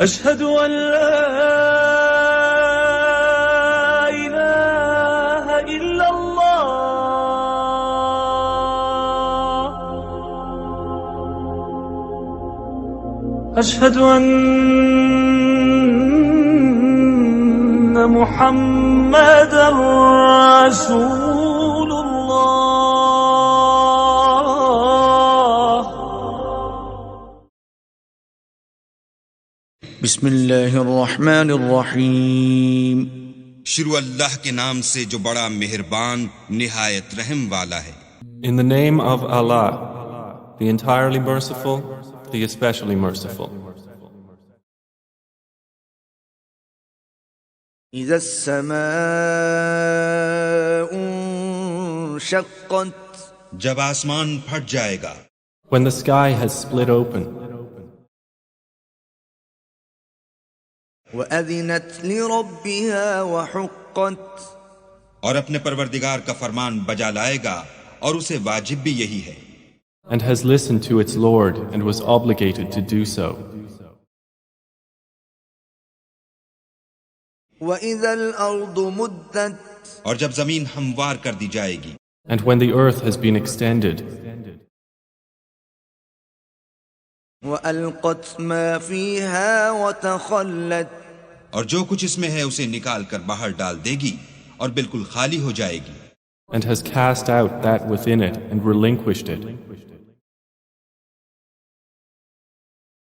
أشهد أن لا إله إلا الله أشهد أن محمدا رسول الله بسم اللہ الرحمن الرحیم شروع اللہ کے نام سے جو بڑا مہربان نہایت رحم والا ہے۔ In the name of Allah, the entirely merciful, the especially merciful. اذا السماء انشقت جب آسمان پھٹ جائے گا، When the sky has split open, وَأَذِنَتْ لِرَبِّهَا وَحُقَّتْ اور اپنے پروردگار کا فرمان بجا لائے گا، اور اسے واجب بھی یہی ہے، and has listened to its Lord and was obligated to do so. وَإِذَا الْأَرْضُ مُدَّتْ اور جب زمین ہموار کر دی جائے گی، And when the earth has been extended, وَأَلْقَتْ مَا فِيهَا وَتَخَلَّتْ اور جو کچھ اس میں ہے اسے نکال کر باہر ڈال دے گی اور بالکل خالی ہو جائے گی، and has cast out that within it and relinquished it.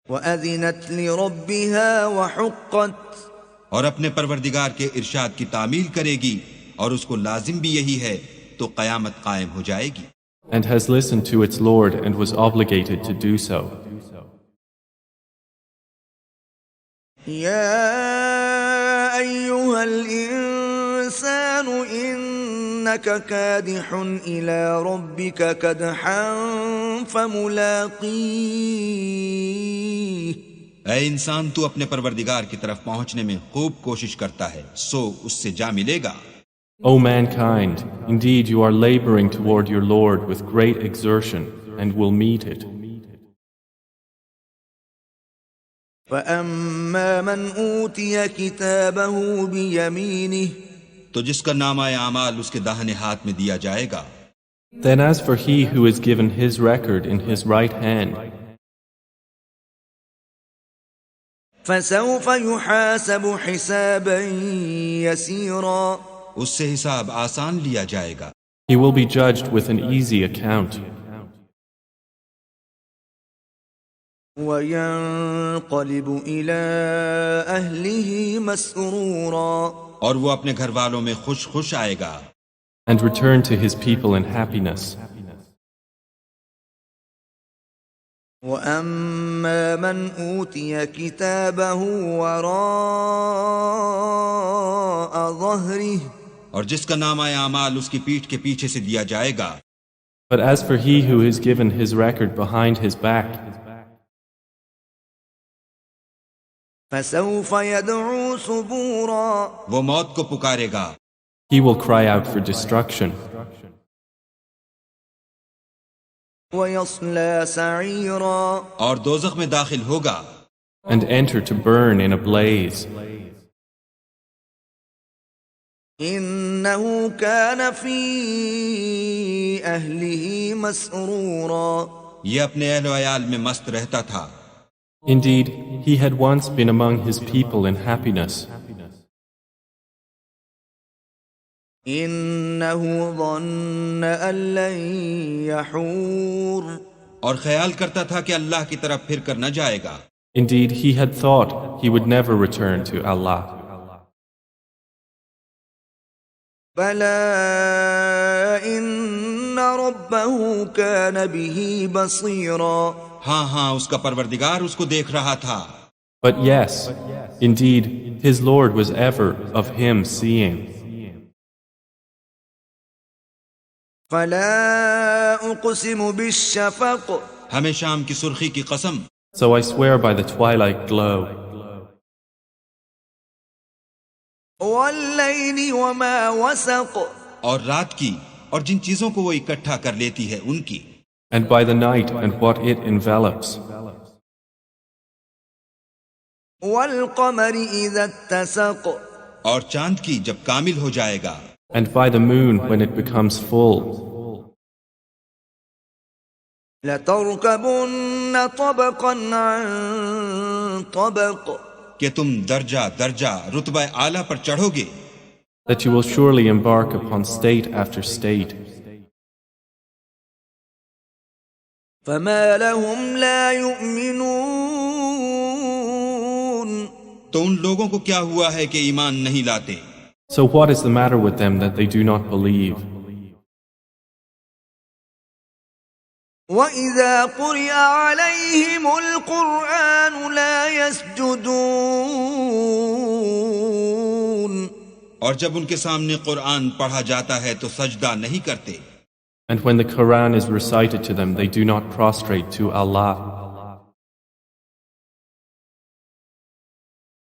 وَأَذِنَتْ لِرَبِّهَا وَحُقَّتْ اور اپنے پروردگار کے ارشاد کی تعمیل کرے گی، اور اس کو لازم بھی یہی ہے، تو قیامت قائم ہو جائے گی، And has listened to its Lord and was obligated to do so. يا أيها الإنسان إنك كادح إلى ربك كدحا فملاقيه اے انسان، تو اپنے پروردگار کی طرف پہنچنے میں خوب کوشش کرتا ہے، سو اس سے جا ملے گا۔ O mankind, indeed you are laboring toward your Lord with great exertion and will meet it. فأما من أوتي كتابه بيمينه تو جس کا نامہ اعمال اس کے داہنے ہاتھ میں دیا جائے گا، Then as for he who is given his record in his right hand, فسوف يحاسب حسابا يسيرا اس سے حساب آسان لیا جائے گا، he will be judged with an easy account, وينقلب إلى أهله مسرورا اور وہ اپنے گھر والوں میں خوش خوش آئے گا، and return to his people in happiness. وأما من أوتي كتابه وراء ظهره اور جس کا نامہ اعمال اس کی پیٹھ کے پیچھے سے دیا جائے گا، But as for he who is given his record behind his back, فسوف يدعو ثبورا وہ موت کو پکارے گا، he will cry out for destruction, ويصلى سعيرا اور دوزخ میں داخل ہوگا، and enter to burn in a blaze. إنه كان في أهله مسرورا یہ اپنے اہل و عیال میں مست رہتا تھا، Indeed, he had once been among his people in happiness. إنه ظن أن لن يحور اور خیال کرتا تھا کہ اللہ کی طرف پھر کر نہ جائے گا، Indeed, he had thought he would never return to Allah. بلى إن ربه كان به بصيرا ہاں ہاں، اس کا پروردگار اس کو دیکھ رہا تھا، But yes, indeed, his Lord was ever of him seeing. فلا أقسم بالشفق ہمیں شام کی سرخی کی قسم، So I swear by the twilight glow, والليل وما وسق اور رات کی اور جن چیزوں کو وہ اکٹھا کر لیتی ہے ان کی، and by the night and what it envelops. والقمر إذا اتسق और चांद की जब कामिल हो जाएगा, and by the moon when it becomes full, لتركبن طبقا عن طبق कि तुम दर्जा दर्जा रुतबा आला पर चढ़ोगे, that you will surely embark upon state after state. فما لهم لا يؤمنون तो उन लोगों को क्या हुआ है कि ईमान नहीं लाते? So what is the matter with them that they do not believe? وإذا قرئ عليهم القرآن لا يسجدون और जब उनके सामने कुरान पढ़ा जाता है तो सजदा नहीं करते, And when the Quran is recited to them, they do not prostrate to Allah.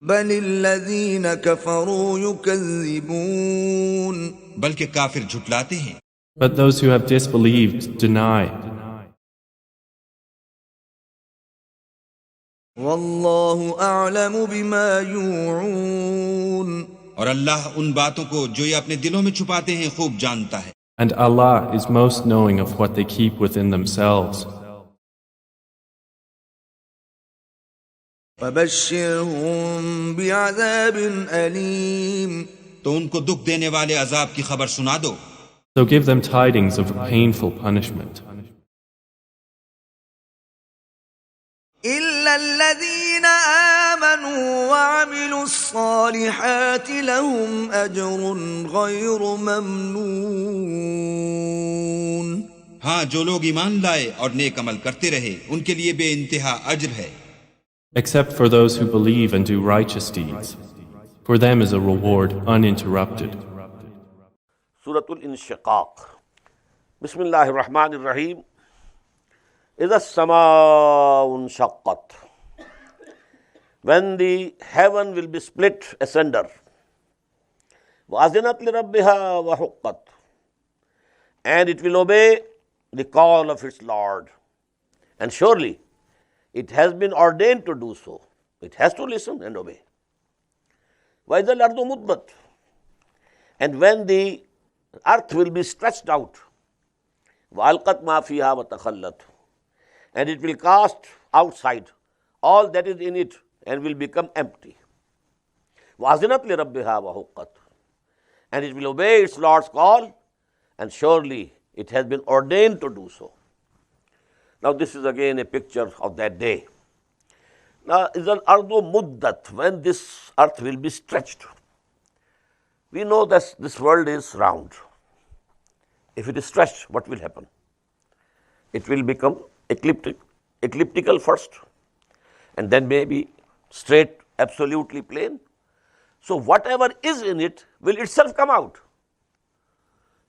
بل الذين كفروا يكذبون बल्कि काफिर झुटलाते हैं। But those who have disbelieved deny. والله أعلم بما يوعون और अल्लाह उन बातों को जो ये अपने दिलों में छुपाते हैं खूब जानता है। And Allah is most knowing of what they keep within themselves. فبشرهم بعذاب أليم तो उनको दुख देने वाले अजाब की खबर सुना दो, So give them tidings of a painful punishment. إلا الذين آمنوا وعملوا الصالحات لهم أجر غير ممنون हाँ, जो लोग ईमान लाए और नेक अमल करते रहे उनके लिए बेइंतहा अज्र है। Except for those who believe and do righteous deeds. For them is a reward uninterrupted. Surah Al-Inshiqaq. Bismillahir Rahmanir Rahim. Idha as-sama'u inshaqqat. When the heaven will be split asunder. Wa azinat li rabbiha wa huqqat. And it will obey the call of its Lord. And surely it has been ordained to do so. It has to listen and obey. Wa idha al-ardu muddat. And when the earth will be stretched out, وَأَلْقَتْ مَا فِيهَا وَتَخَلَّتْ, and it will cast outside all that is in it and will become empty. وَأَذِنَتْ لِرَبِّهَا وَحُقَّتْ, and it will obey its Lord's call, and surely it has been ordained to do so. Now this is again a picture of that day. Now is al ardu muddat, when this earth will be stretched. We know that this world is round. If it is stretched, what will happen? It will become elliptical first, and then maybe straight, absolutely plain. So whatever is in it will itself come out.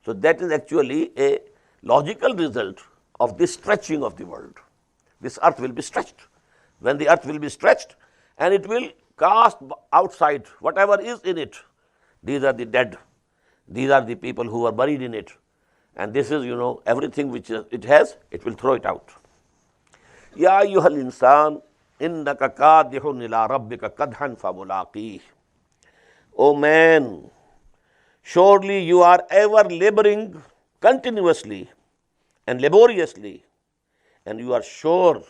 So that is actually a logical result of this stretching of the world. This earth will be stretched. When the earth will be stretched, and it will cast outside whatever is in it. These are the dead. These are the people who are buried in it. And this is, everything which it has, it will throw it out. Ya ayyuhal insan, innaka kadihun ila rabbika kadhan famulaqih. O man, surely you are ever laboring continuously and laboriously, and you are sure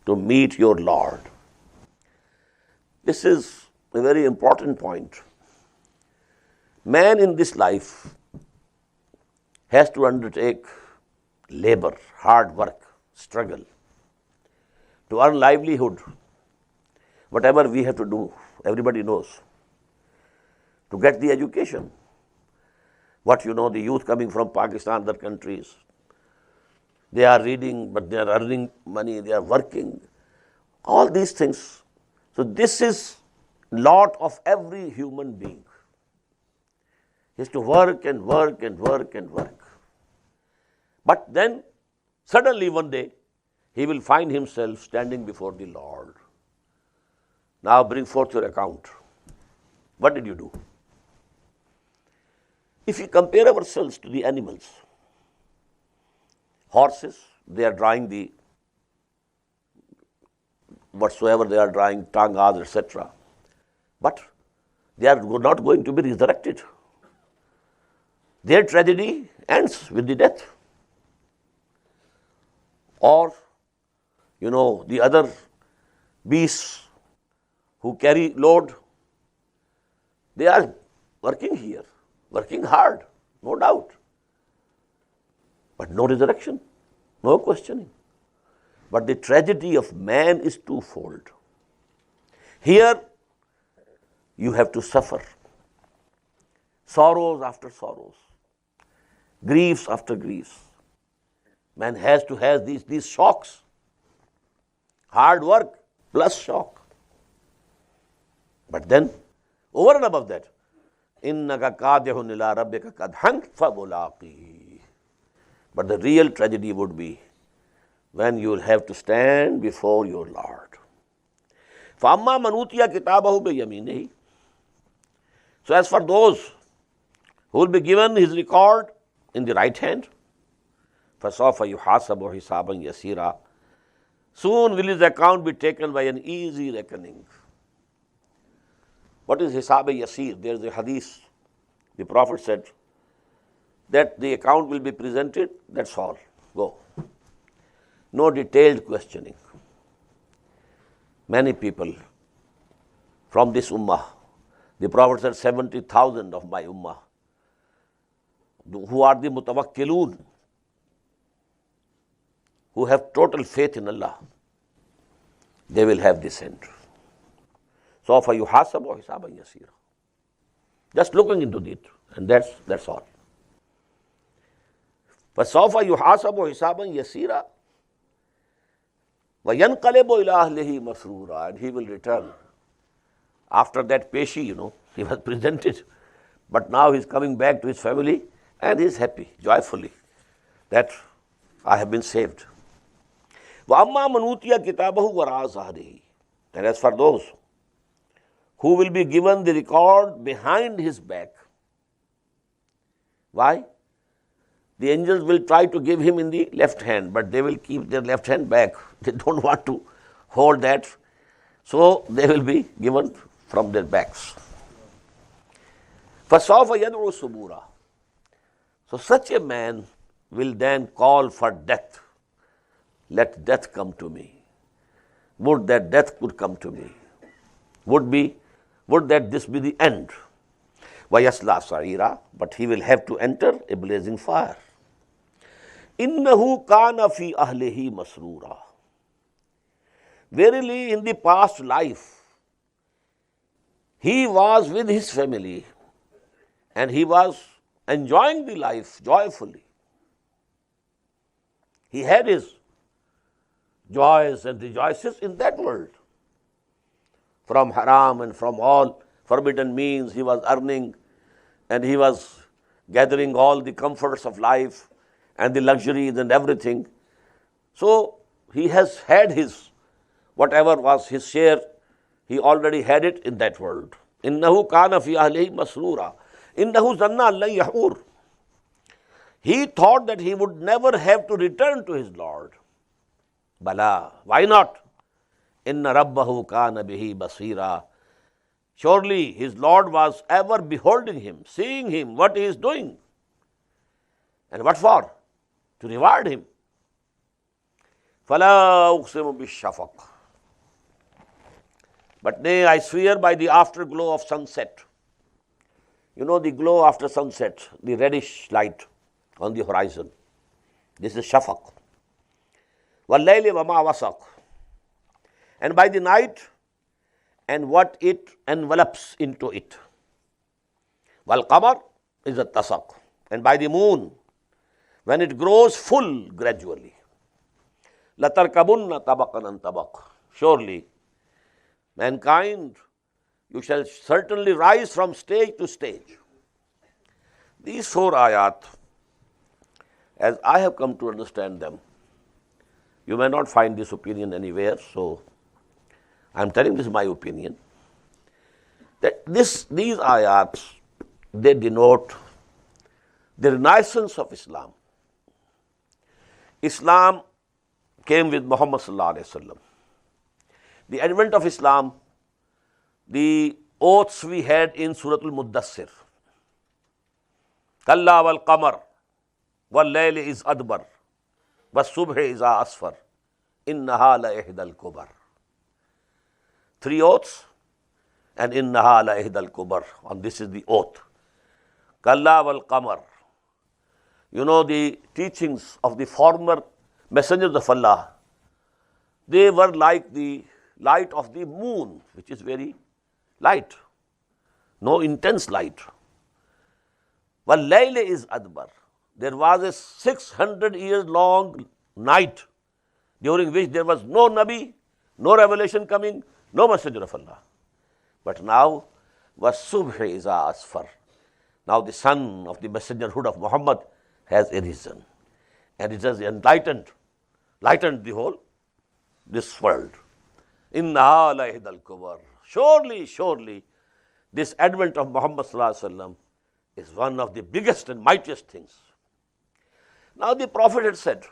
to meet your Lord. This is a very important point. Man in this life has to undertake labor, hard work, struggle to earn livelihood. Whatever we have to do, everybody knows. To get the education. What the youth coming from Pakistan, other countries, they are reading, but they are earning money, they are working. All these things. So this is lot of every human being. He has to work and work and work and work. But then, suddenly one day, he will find himself standing before the Lord. Now bring forth your account. What did you do? If we compare ourselves to the animals, horses, they are drawing the whatsoever they are drawing, tangas, etc. But they are not going to be resurrected. Their tragedy ends with the death. Or, the other beasts who carry load, they are working here, working hard, no doubt. But no resurrection, no questioning. But the tragedy of man is twofold. Here, you have to suffer. Sorrows after sorrows, griefs after griefs. Man has to have these shocks. Hard work plus shock. But then, over and above that, إِنَّكَ قَادِحٌ إِلَىٰ رَبِّكَ قَدْحًا فَمُلَاقِيهِ. But the real tragedy would be when you will have to stand before your Lord. فَأَمَّا مَنْ أُوتِيَ كِتَابَهُ بِيَمِينِهِ. So as for those who will be given his record in the right hand, فَسَوْفَ يُحَاسَبُ حِسَابًا يَسِيرًا. Soon will his account be taken by an easy reckoning. What is hisab yasir? There is a hadith. The Prophet said that the account will be presented, that's all. Go. No detailed questioning. Many people from this ummah, the Prophet said 70,000 of my ummah, who are the mutawakkilun, who have total faith in Allah, they will have this end. سوف يحاسب حسابا يسيرا. Just looking into it, and that's all. فسوف يحاسب حسابا يسيرا وينقلب إلى أهله مسرورا. And he will return. After that peshi, he was presented, but now he is coming back to his family and he is happy, joyfully, that I have been saved. وَأَمَّا مَنْ أُوتِيَ كِتَابَهُ وَرَاءَ ظَهْرِهِ. And as for those who will be given the record behind his back. Why? The angels will try to give him in the left hand, but they will keep their left hand back. They don't want to hold that. So they will be given from their backs. فَسَوْفَ يَدْعُو سُبُورًا. So such a man will then call for death. Let death come to me. Would that death could come to me. Would that this be the end? وَيَسْلَى سَعِيرًا. But he will have to enter a blazing fire. إِنَّهُ كَانَ فِي أَهْلِهِ مَسْرُورًا. Verily, in the past life, he was with his family and he was enjoying the life joyfully. He had his joys and rejoices in that world. From haram and from all forbidden means he was earning, and he was gathering all the comforts of life and the luxuries and everything. So he has had his, whatever was his share, he already had it in that world. إِنَّهُ كَانَ فِي أَهْلِهِ مَسْرُورًا إِنَّهُ ظَنَّ أَن لَن يَحُورَ. He thought that he would never have to return to his Lord. Bala, why not? Inna rabbahu kana bihi basira. Surely his Lord was ever beholding him, seeing him, what he is doing. And what for? To reward him. Fala uqsimu bishafaq. But nay, I swear by the afterglow of sunset. The glow after sunset, the reddish light on the horizon. This is shafaq. وَاللَّيْلِ وَمَا وَسَقَ. And by the night and what it envelops into it. وَالْقَمَرِ is a tasaq. And by the moon, when it grows full gradually. لَتَرْكَبُنَّ طَبَقًا عَنْ طَبَقٍ. Surely, mankind, you shall certainly rise from stage to stage. These 4 ayat, as I have come to understand them, you may not find this opinion anywhere, so I am telling this my opinion, that these ayats, they denote the renaissance of Islam. Islam came with Muhammad sallallahu alaihi wasallam. The advent of Islam, the oaths we had in Surah Al-Muddassir. Kalla wal qamar, wal layli is adbar, was subhi is asfar, innaha la ihdal kubar. 3 oaths, and innaha la ihdal kubar. And this is the oath. Kalla wal qamar. You know the teachings of the former messengers of Allah, they were like the light of the moon, which is very light, no intense light. Wal layli is adbar. There was a 600 years long night during which there was no Nabi, no revelation coming, no messenger of Allah. But now, was subhi is asfar. Now the sun of the messengerhood of Muhammad has arisen, and it has lightened the whole, this world. Inna la ihdal kubar. Surely, this advent of Muhammad sallallahu alaihi wasallam is one of the biggest and mightiest things. Now the Prophet had said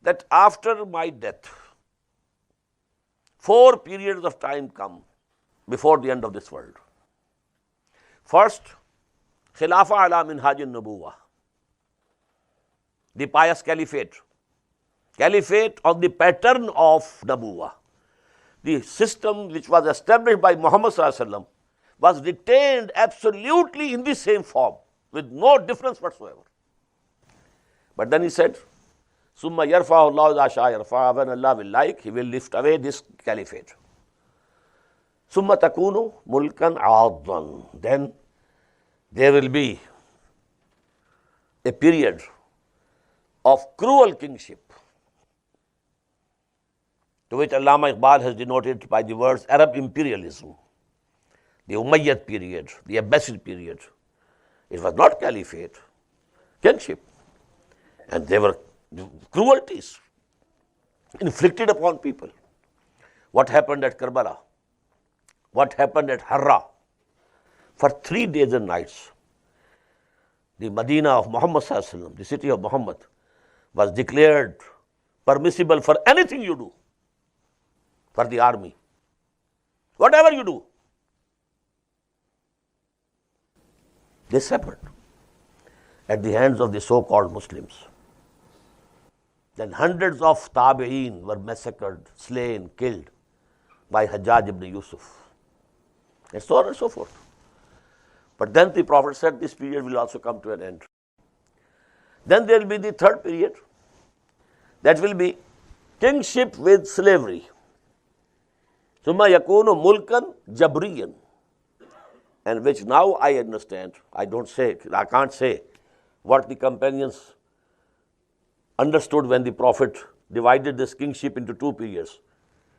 that after my death, 4 periods of time come before the end of this world. First, Khilafa ala minhaj an-nubuwah, the pious caliphate on the pattern of Nabuwah. The system which was established by Muhammad sallallahu alaihi wasallam was retained absolutely in the same form, with no difference whatsoever. But then he said, Summa yarfa'u Allahu idha sha'a yarfa', when Allah will like, He will lift away this caliphate. Summa takunu mulkan 'addan. Then there will be a period of cruel kingship, to which Allama Iqbal has denoted by the words Arab imperialism, the Umayyad period, the Abbasid period. It was not caliphate, kingship. And there were cruelties inflicted upon people. What happened at Karbala? What happened at Harra? For 3 days and nights, the Medina of Muhammad sallallahu alaihi wasallam, the city of Muhammad, was declared permissible for anything you do, for the army, whatever you do. This happened at the hands of the so-called Muslims. Then hundreds of Tabi'een were massacred, slain, killed by Hajjaj ibn Yusuf, and so on and so forth. But then the Prophet said this period will also come to an end. Then there will be the 3rd period, that will be kingship with slavery. Summa yakunu mulkan jabriyan, and which now I understand, I can't say what the companions understood when the Prophet divided this kingship into 2 periods.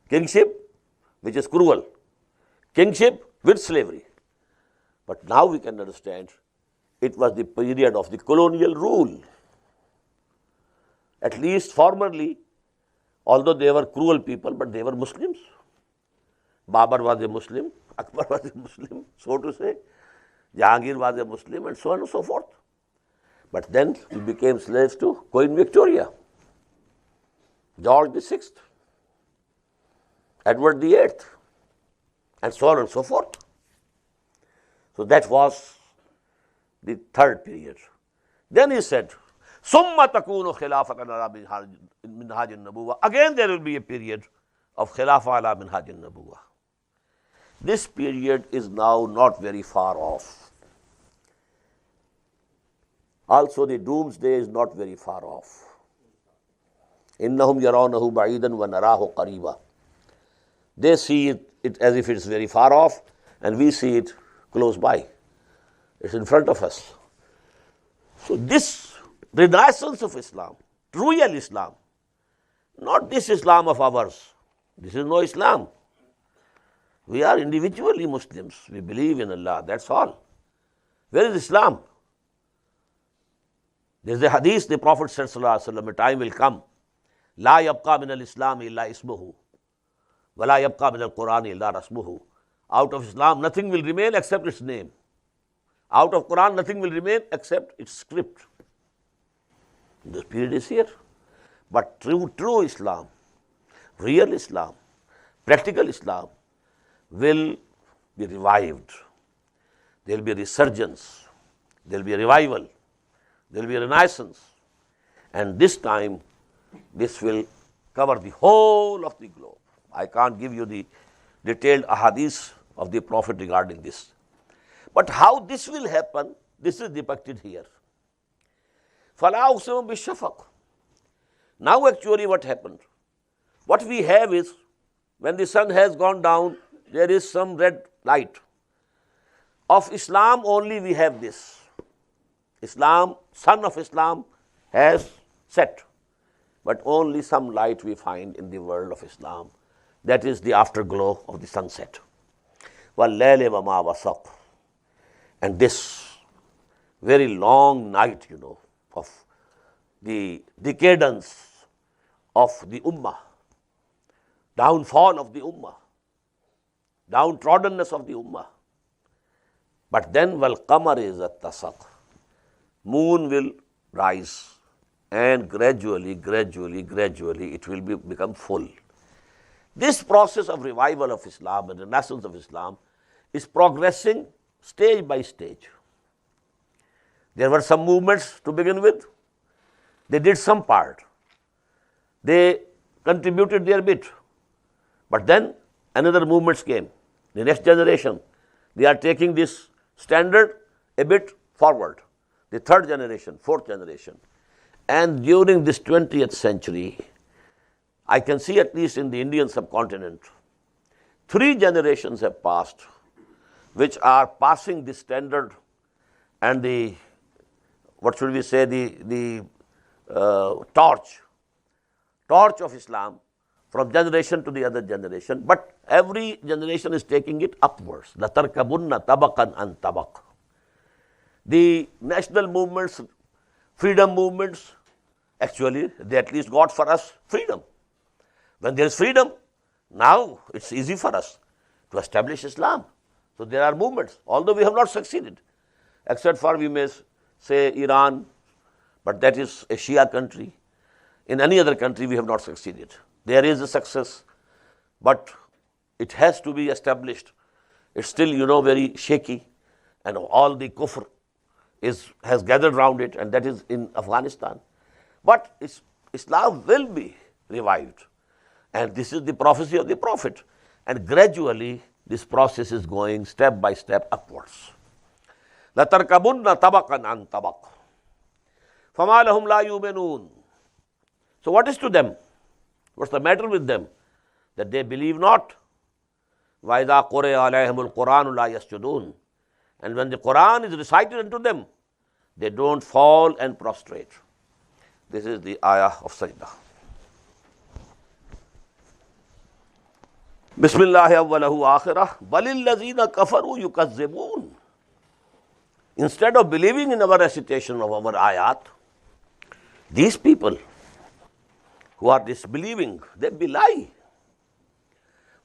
Kingship, which is cruel, kingship with slavery. But now we can understand it was the period of the colonial rule. At least formerly, although they were cruel people, but they were Muslims. Babar was a Muslim, Akbar was a Muslim, so to say, Jahangir was a Muslim, and so on and so forth. But then we became slaves to Queen Victoria, George VI, Edward VIII, and so on and so forth. So that was the 3rd period. Then he said, Summa takunu khilafatan ala minhaj an-nubuwah. Again there will be a period of khilafah ala minhaj an-nubuwah. This period is now not very far off. Also the doomsday is not very far off. Innahum yarawnahu ba'idan wa narahu qariba. They see it as if it's very far off, and we see it close by. It's in front of us. So this renaissance of Islam, real Islam, not this Islam of ours. This is no Islam. We are individually Muslims. We believe in Allah, that's all. Where is Islam? There is a hadith, the Prophet said, sallallahu alaihi wasallam, a time will come, La yabqa min al-Islam illa ismuhu, wa la yabqa min al-Quran illa rasmuhu. Out of Islam nothing will remain except its name. Out of Quran nothing will remain except its script. This period is here. But true Islam, real Islam, practical Islam will be revived. There will be a resurgence, there will be a revival, there will be a renaissance, and this time this will cover the whole of the globe. I can't give you the detailed ahadith of the Prophet regarding this. But how this will happen, this is depicted here. فَلَا أُقْسِمُ بِالشَّفَقِ. Now actually what happened? What we have is, when the sun has gone down, there is some red light. Of Islam only we have this. Islam, sun of Islam has set, but only some light we find in the world of Islam. That is the afterglow of the sunset. وَاللَّيْلِ وَمَا وَسَقَ. And this very long night, of the decadence of the ummah, downfall of the ummah, downtroddenness of the ummah. But then وَالْقَمَرِ إِذَا اتَّسَقَ. Moon will rise, and gradually it will become full. This process of revival of Islam and renaissance of Islam is progressing stage by stage. There were some movements to begin with. They did some part. They contributed their bit. But then another movements came. The next generation, they are taking this standard a bit forward. The third generation, fourth generation. And during this 20th century, I can see, at least in the Indian subcontinent, 3 generations have passed, which are passing the standard and the, what should we say, the torch of Islam from generation to the other generation. But every generation is taking it upwards. لَتَرْكَبُنَّ طَبَقًا عَنْ طَبَقٍ. The national movements, freedom movements, actually they at least got for us freedom. When there is freedom, now it's easy for us to establish Islam. So there are movements, although we have not succeeded, except for, we may say, Iran, but that is a Shia country. In any other country we have not succeeded. There is a success, but it has to be established. It's still, very shaky, and all the kufr has gathered around it, and that is in Afghanistan. But Islam will be revived. And this is the prophecy of the Prophet. And gradually this process is going step by step upwards. لَتَرْكَبُنَّ طَبَقًا عَنْ طَبَقٍ فَمَا لَهُمْ لَا يُؤْمِنُونَ. So what is to them? What's the matter with them? That they believe not. وَإِذَا قُرِئَ عَلَيْهِمُ الْقُرْآنُ لَا يَسْجُدُونَ. And when the Quran is recited unto them, they don't fall and prostrate. This is the ayah of Sajdah. Bismillahi awwalahu akhirah. Balil lazina kafaru yukazzibun. Instead of believing in our recitation of our ayat, these people who are disbelieving, they belie.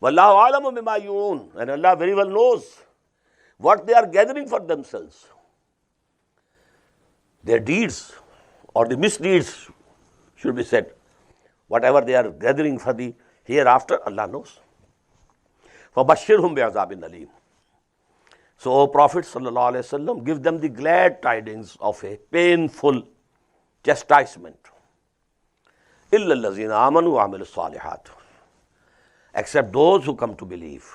Wallahu a'lamu bima yu'un. And Allah very well knows what they are gathering for themselves. Their deeds or the misdeeds should be said. Whatever they are gathering for the hereafter, Allah knows. فَبَشِّرْهُمْ بِعَذَابٍ أَلِيمٍ. So, O Prophet sallallahu alaihi wasallam, give them the glad tidings of a painful chastisement. إِلَّا الَّذِينَ آمَنُوا وَعَمِلُوا الصَّالِحَاتِ. Except those who come to believe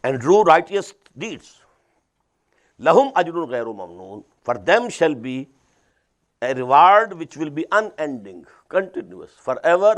and do righteous deeds. لَهُمْ أَجْرٌ غَيْرُ مَمْنُونَ. For them shall be a reward which will be unending, continuous, forever.